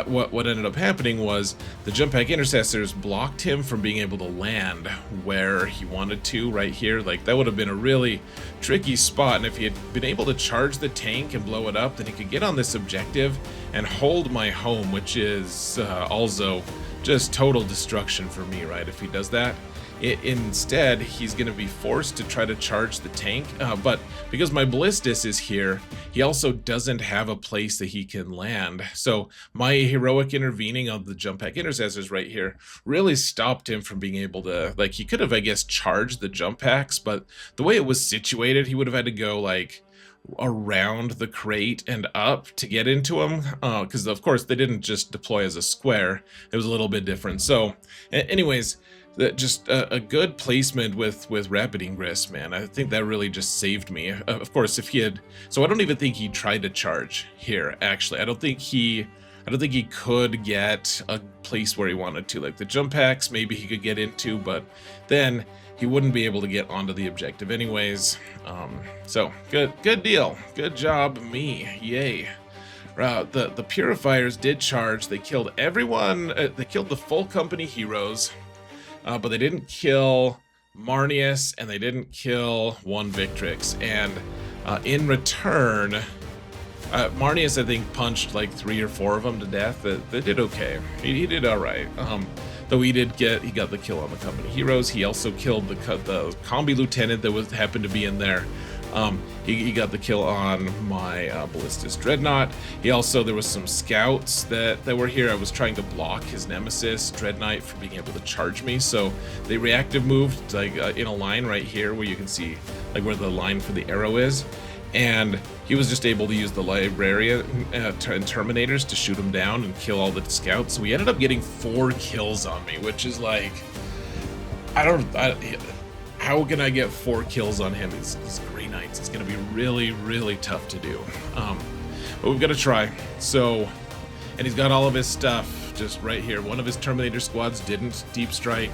what ended up happening was the jump pack intercessors blocked him from being able to land where he wanted to right here. Like, that would have been a really tricky spot, and if he had been able to charge the tank and blow it up, then he could get on this objective and hold my home, which is also just total destruction for me, right, if he does that. Instead, he's going to be forced to try to charge the tank, but because my Ballistus is here, he also doesn't have a place that he can land. So my heroic intervening on the jump pack intercessors right here really stopped him from being able to, like, he could have, I guess, charged the jump packs, but the way it was situated, he would have had to go, like, around the crate and up to get into them, because of course they didn't just deploy as a square. It was a little bit different. So anyways, just a good placement with rapid ingress, man. I think that really just saved me. Of course, if he had, so I don't even think he tried to charge here, actually. I don't think he could get a place where he wanted to. Like the jump packs, maybe he could get into, but then he wouldn't be able to get onto the objective anyways. So good deal. Good job, me. Yay. The purifiers did charge. They killed everyone. They killed the full company heroes. But they didn't kill Marneus, and they didn't kill one Victrix. And in return, Marneus, I think, punched like 3 or 4 of them to death. They did okay. He did all right. Though he got the kill on the company heroes. He also killed the combi lieutenant that happened to be in there. He got the kill on my Ballistus Dreadnought. He also, there was some scouts that were here. I was trying to block his nemesis Dreadnought from being able to charge me, so they reactive moved like in a line right here where you can see like where the line for the arrow is, and he was just able to use the librarian and terminators to shoot him down and kill all the scouts. So we ended up getting 4 kills on me, which is like, how can I get 4 kills on him? He's Grey Knights. It's going to be really, really tough to do. But we've got to try. So, and he's got all of his stuff just right here. One of his Terminator squads didn't deep strike.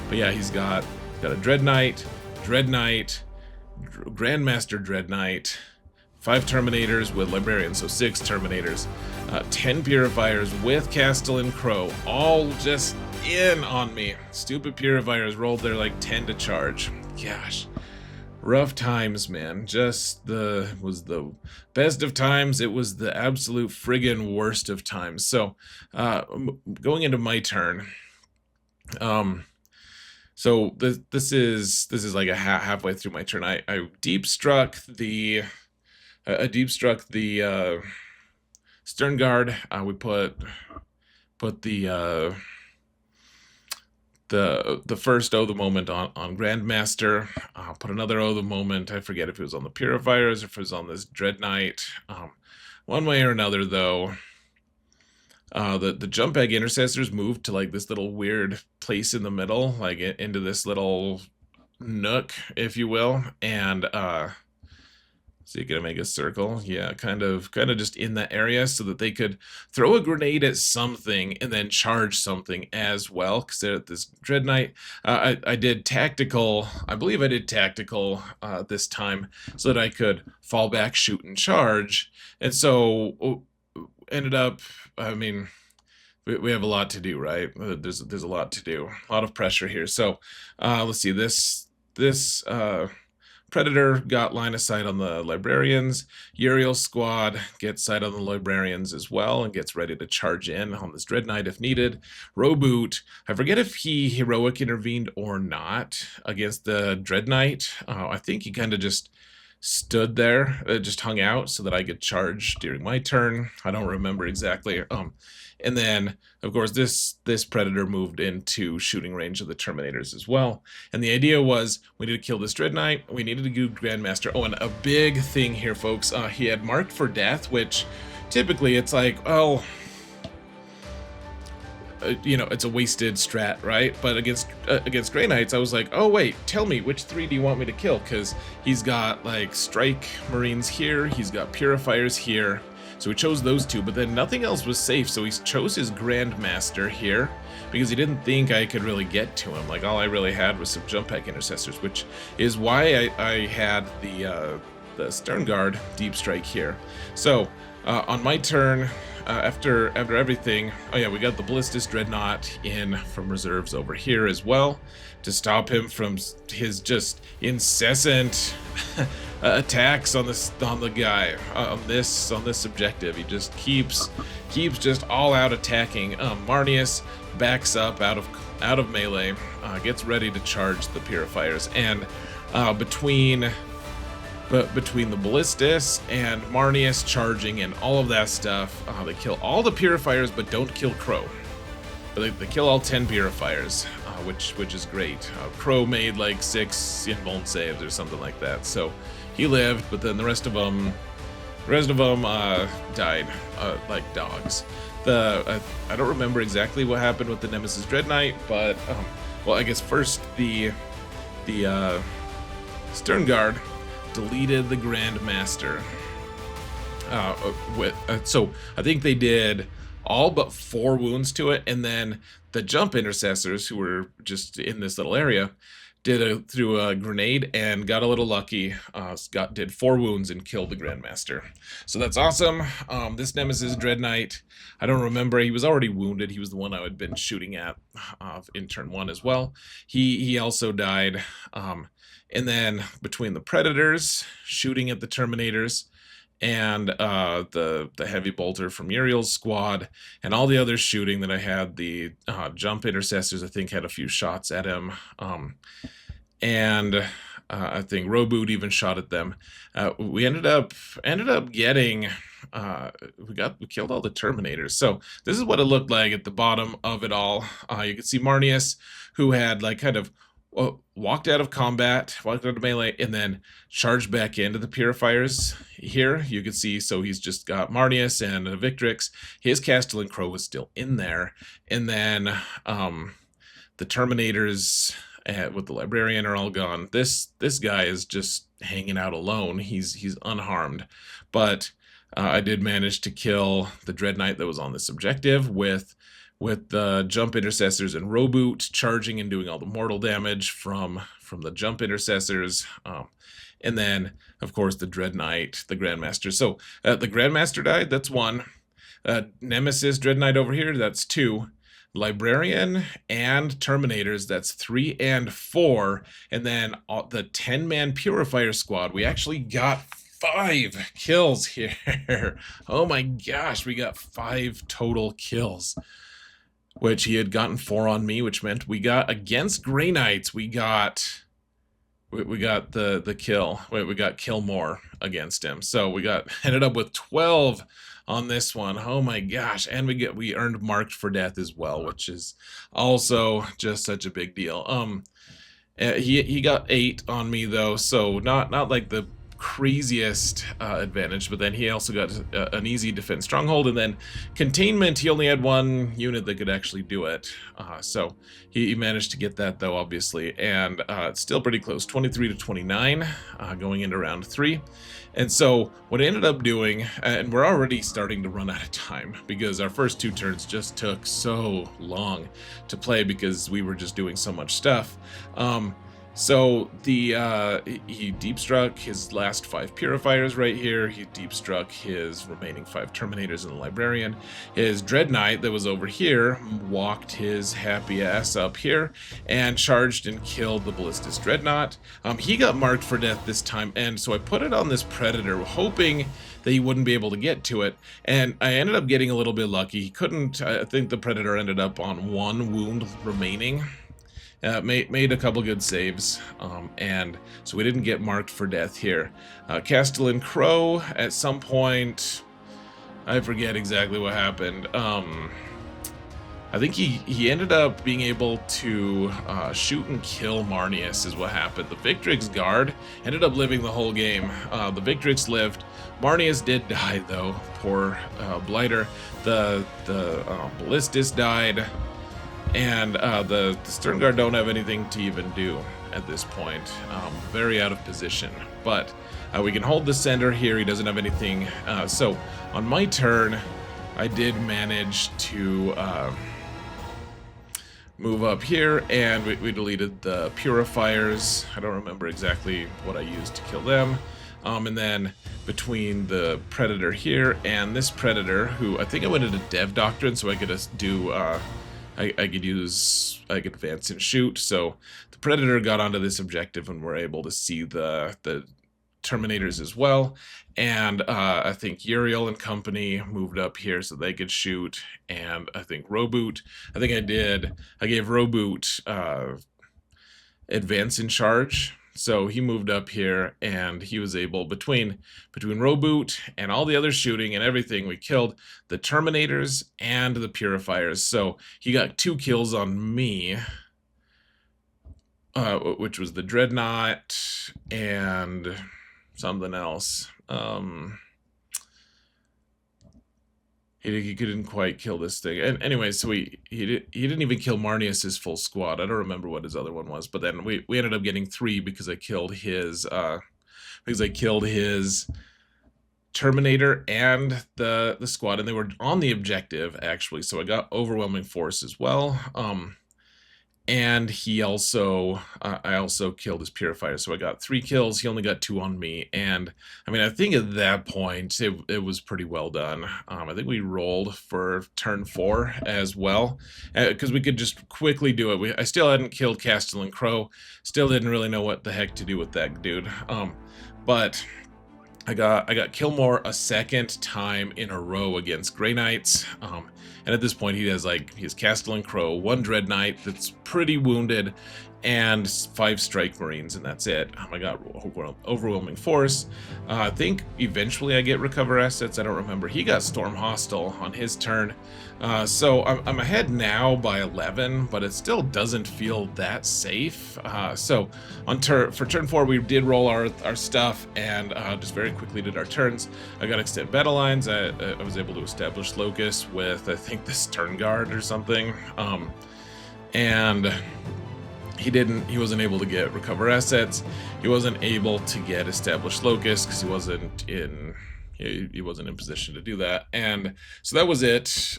But yeah, he's got a Dread Knight, Grandmaster Dread Knight, 5 Terminators with Librarians, so 6 Terminators, 10 Purifiers with Castellan Crow, all just in on me. Stupid Purifiers rolled their like 10 to charge. Gosh, rough times, man. Was the best of times. It was the absolute friggin' worst of times. So, going into my turn, so this is like a halfway through my turn. I deep struck the Stern Guard. We put the first O the Moment on Grandmaster. Put another O the Moment. I forget if it was on the Purifiers or if it was on this Dread Knight. One way or another, though, the jump bag intercessors moved to like this little weird place in the middle, like into this little nook, if you will, and so you're gonna make a circle, yeah, kind of just in that area, so that they could throw a grenade at something and then charge something as well, because they're at this Dread Knight. I did tactical, I believe I did tactical this time, so that I could fall back, shoot, and charge, and so ended up, I mean, we have a lot to do, right? There's a lot to do, a lot of pressure here. So let's see, this Predator got line of sight on the Librarians. Uriel's squad gets sight on the Librarians as well and gets ready to charge in on this Dread Knight if needed. Roboute, I forget if he heroic intervened or not against the Dread Knight. I think he kind of just stood there, just hung out so that I could charge during my turn. I don't remember exactly. And then, of course, this Predator moved into shooting range of the Terminators as well. And the idea was, we need to kill this Dread Knight, we needed to do Grandmaster. Oh, and a big thing here, folks, he had marked for death, which typically it's like, oh, you know, it's a wasted strat, right? But against Grey Knights, I was like, oh wait, tell me, which 3 do you want me to kill? Because he's got like Strike Marines here, he's got Purifiers here. So he chose those 2, but then nothing else was safe, so he chose his Grandmaster here because he didn't think I could really get to him. Like, all I really had was some jump pack intercessors, which is why I had the Stern Guard deep strike here. So on my turn, after everything, oh yeah, we got the Ballistus Dreadnought in from reserves over here as well to stop him from his just incessant attacks on the guy on this objective. He just keeps just all out attacking. Marneus backs up out of melee, gets ready to charge the Purifiers, and between the Ballistus and Marneus charging and all of that stuff, they kill all the Purifiers but don't kill Crow. But they kill all 10 Purifiers, which is great. Crow made like 6 invuln saves or something like that, so he lived, but then the rest of them died like dogs. I don't remember exactly what happened with the Nemesis Dread Knight, but well, I guess first the Stern Guard deleted the Grandmaster. So I think they did all but 4 wounds to it, and then the jump intercessors, who were just in this little area, threw a grenade and got a little lucky. Did 4 wounds and killed the Grandmaster. So that's awesome. This Nemesis Dread Knight, I don't remember. He was already wounded. He was the one I had been shooting at in turn 1 as well. He also died. And then between the Predators shooting at the Terminators and the heavy bolter from Uriel's squad and all the others shooting that I had, the jump intercessors I think had a few shots at him, and I think Roboute even shot at them. We ended up getting we killed all the Terminators. So this is what it looked like at the bottom of it all. You can see Marneus, who had like kind of walked out of combat, walked out of melee, and then charged back into the Purifiers. Here you can see, so he's just got Marneus and a Victrix. His Castellan Crow was still in there, and then the Terminators with the Librarian are all gone. This guy is just hanging out alone. He's unharmed, but I did manage to kill the Dread Knight that was on this objective with the jump intercessors and Roboute charging and doing all the mortal damage from the jump intercessors. And then, of course, the Dread Knight, the Grandmaster. So the Grandmaster died, that's 1. Nemesis Dread Knight over here, that's 2. Librarian and Terminators, that's 3 and 4. And then the 10-man Purifier Squad, we actually got 5 kills here. Oh my gosh, we got 5 total kills, which he had gotten 4 on me, which meant we got against Grey Knights, we got the kill. We got kill more against him. So we ended up with 12 on this one. Oh my gosh. And we earned marked for death as well, which is also just such a big deal. He got 8 on me though, so not like the craziest advantage, but then he also got an easy defense stronghold, and then containment, he only had 1 unit that could actually do it, so he managed to get that though, obviously, and it's still pretty close, 23 to 29 going into round 3. And so what I ended up doing, and we're already starting to run out of time because our first 2 turns just took so long to play because we were just doing so much stuff. So he deep struck his last 5 Purifiers right here. He deep struck his remaining 5 Terminators and the Librarian. His Dread Knight that was over here walked his happy ass up here and charged and killed the Ballistus Dreadnought. He got marked for death this time, and so I put it on this Predator, hoping that he wouldn't be able to get to it, and I ended up getting a little bit lucky. He couldn't. I think the Predator ended up on 1 wound remaining. Made a couple good saves, and so we didn't get marked for death here. Castellan Crow, at some point, I forget exactly what happened. I think he ended up being able to shoot and kill Marneus is what happened. The Victrix guard ended up living the whole game. The Victrix lived. Marneus did die though, poor Blighter. The Ballistus died. And the Stern Guard don't have anything to even do at this point. Very out of position. But we can hold the center here. He doesn't have anything. So on my turn, I did manage to move up here, and we deleted the Purifiers. I don't remember exactly what I used to kill them. And then between the Predator here and this Predator, who I think I went into Dev Doctrine, so I could just do... I could advance and shoot, so the Predator got onto this objective and we're able to see the Terminators as well, and I think Uriel and company moved up here so they could shoot, and I think Roboute, I gave Roboute advance in charge. So he moved up here, and he was able, between Roboute and all the other shooting and everything, we killed the Terminators and the Purifiers. So he got 2 kills on me, which was the Dreadnought and something else. He couldn't quite kill this thing. And anyway, so he didn't even kill Marneus's full squad. I don't remember what his other one was, but then we ended up getting 3 because I killed his Terminator and the squad, and they were on the objective actually. So I got overwhelming force as well. And he also, I also killed his Purifier, so I got 3 kills. He only got 2 on me, and I mean, I think at that point it was pretty well done. I think we rolled for turn 4 as well, because we could just quickly do it. I still hadn't killed Castellan Crow, still didn't really know what the heck to do with that dude. But I got kill more a second time in a row against Grey Knights. And at this point, he has Castellan Crow, 1 Dread Knight that's pretty wounded, and 5 Strike Marines, and that's it. I got Overwhelming Force. I think eventually I get Recover Assets. I don't remember. He got Storm Hostile on his turn. So I'm ahead now by 11, but it still doesn't feel that safe. So for turn 4, we did roll our stuff and just very quickly did our turns. I got Extend Battle Lines. I was able to establish Locust with, I think, the Stern Guard or something. And he wasn't able to get Recover Assets. He wasn't able to get Established Locust because he wasn't in position to do that. And so that was it.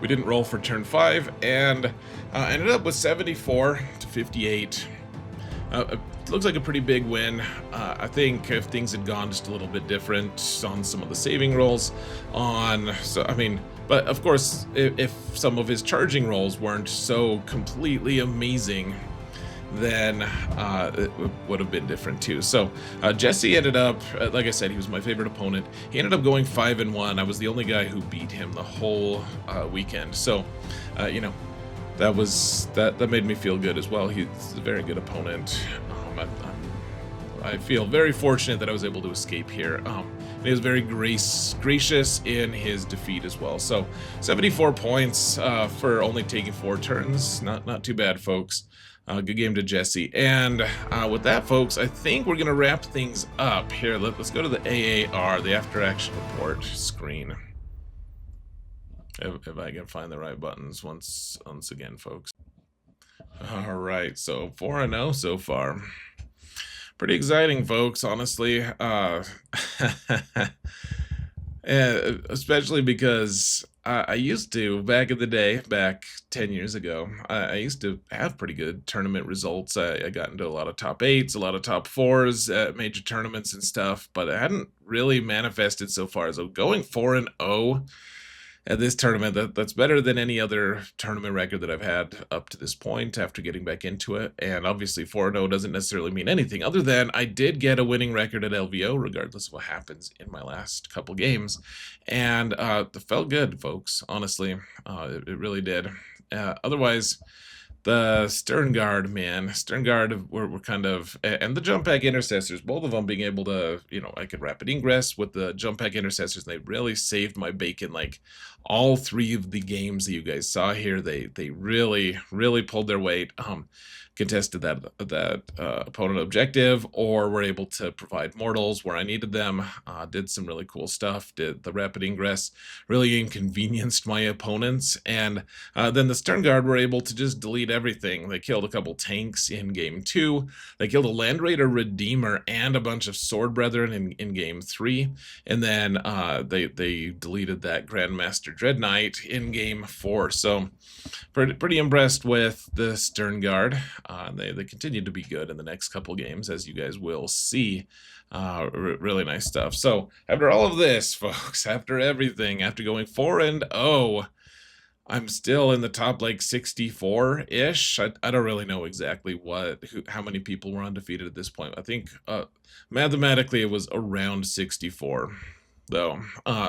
We didn't roll for turn 5 and ended up with 74 to 58. It looks like a pretty big win. I think if things had gone just a little bit different on some of the saving rolls but of course, if some of his charging rolls weren't so completely amazing, then it would have been different too. So Jesse ended up, like I said, he was my favorite opponent. He ended up going 5-1. I was the only guy who beat him the whole weekend. So, that made me feel good as well. He's a very good opponent. I feel very fortunate that I was able to escape here. And he was very gracious in his defeat as well. So 74 points for only taking 4 turns. Not too bad, folks. Good game to Jesse. And with that, folks, I think we're going to wrap things up here. Let's go to the AAR, the After Action Report screen. If I can find the right buttons once again, folks. All right, so 4-0 so far. Pretty exciting, folks, honestly. Especially because I used to, back in the day, back 10 years ago, I used to have pretty good tournament results. I got into a lot of top 8s, a lot of top 4s at major tournaments and stuff, but I hadn't really manifested so far. So going 4-0 at this tournament, that's better than any other tournament record that I've had up to this point after getting back into it. And obviously 4-0 doesn't necessarily mean anything other than I did get a winning record at LVO regardless of what happens in my last couple games. And it felt good, folks, honestly. It really did. Otherwise, the Stern Guard, man. Stern Guard were kind of, and the Jump Pack Intercessors, both of them being able to, I could rapid ingress with the Jump Pack Intercessors. They really saved my bacon. Like all 3 of the games that you guys saw here, they really, really pulled their weight. Contested that opponent objective, or were able to provide mortals where I needed them. Did some really cool stuff. Did the rapid ingress, really inconvenienced my opponents, and then the Stern Guard were able to just delete everything. They killed a couple tanks in game 2. They killed a Land Raider Redeemer and a bunch of Sword Brethren in game 3, and then they deleted that Grandmaster Dread Knight in game 4. So pretty impressed with the Stern Guard. They continue to be good in the next couple games, as you guys will see. Really nice stuff. So after all of this, folks, after everything, after going 4-0, I'm still in the top like 64-ish. I don't really know exactly how many people were undefeated at this point. I think mathematically it was around 64, though.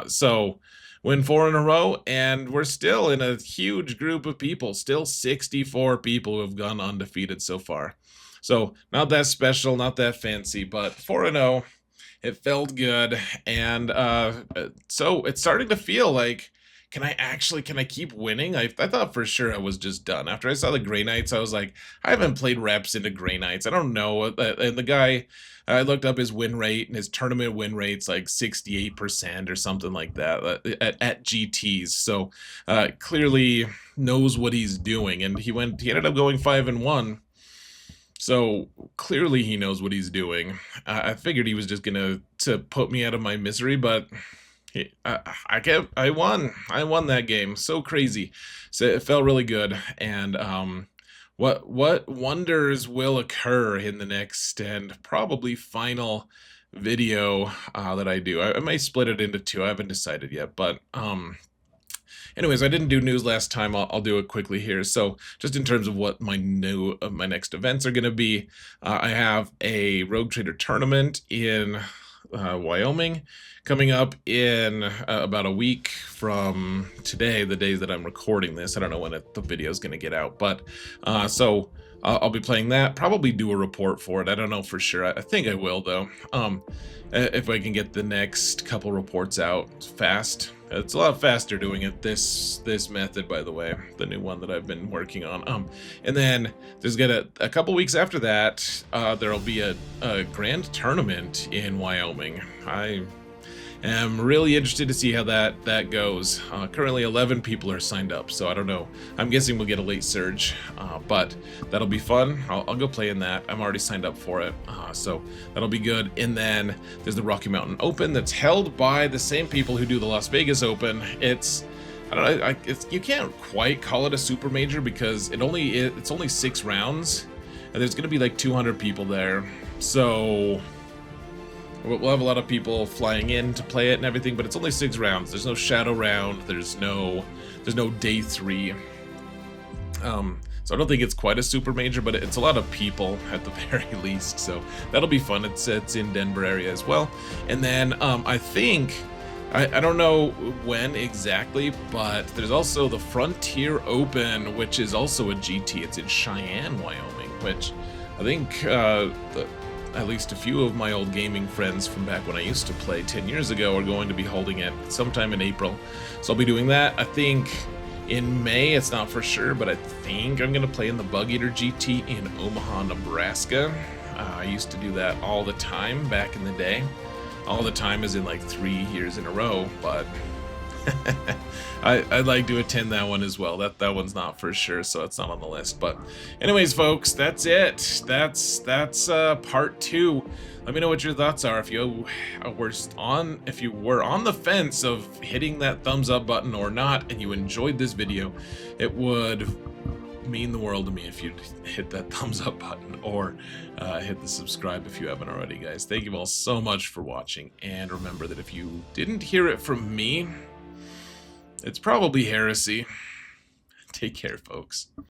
So win 4 in a row, and we're still in a huge group of people. Still 64 people who have gone undefeated so far. So not that special, not that fancy, but 4-0. It felt good, and so it's starting to feel like, can I keep winning? I thought for sure I was just done. After I saw the Grey Knights, I was like, I haven't played reps into Grey Knights. I don't know. And the guy, I looked up his win rate, and his tournament win rate's like 68% or something like that at GTs. So clearly knows what he's doing, and he ended up going 5-1. So clearly he knows what he's doing. I figured he was just gonna put me out of my misery, but I won. I won that game. So crazy. So it felt really good. And what wonders will occur in the next and probably final video that I do? I may split it into 2. I haven't decided yet, but anyways, I didn't do news last time. I'll do it quickly here. So just in terms of what my next events are going to be, I have a Rogue Trader tournament in Wyoming, coming up in about a week from today, the days that I'm recording this. I don't know when the video is going to get out, but so I'll be playing that, probably do a report for it. I don't know for sure. I think I will, though. If I can get the next couple reports out fast. It's a lot faster doing it this method, by the way, the new one that I've been working on. And then there's a couple weeks after that, there'll be a grand tournament in Wyoming. I am really interested to see how that goes. Currently 11 people are signed up, so I don't know. I'm guessing we'll get a late surge, but that'll be fun. I'll go play in that. I'm already signed up for it, so that'll be good. And then there's the Rocky Mountain Open that's held by the same people who do the Las Vegas Open. It's, I don't know, you can't quite call it a super major because it's only 6 rounds, and there's going to be like 200 people there, so we'll have a lot of people flying in to play it and everything, but it's only 6 rounds. There's no shadow round. There's no day 3. So I don't think it's quite a super major, but it's a lot of people at the very least. So that'll be fun. It's in Denver area as well. And then I think, I don't know when exactly, but there's also the Frontier Open, which is also a GT. It's in Cheyenne, Wyoming, which I think at least a few of my old gaming friends from back when I used to play 10 years ago are going to be holding it sometime in April. So I'll be doing that. I think in May, it's not for sure, but I think I'm going to play in the Bug Eater GT in Omaha, Nebraska. I used to do that all the time back in the day. All the time is in like 3 years in a row, but I'd like to attend that one as well. That one's not for sure, so it's not on the list. But anyways, folks, that's it. That's part 2. Let me know what your thoughts are. If you were on the fence of hitting that thumbs up button or not, and you enjoyed this video, it would mean the world to me if you'd hit that thumbs up button or hit the subscribe if you haven't already, guys. Thank you all so much for watching, and remember that if you didn't hear it from me, it's probably heresy. Take care, folks.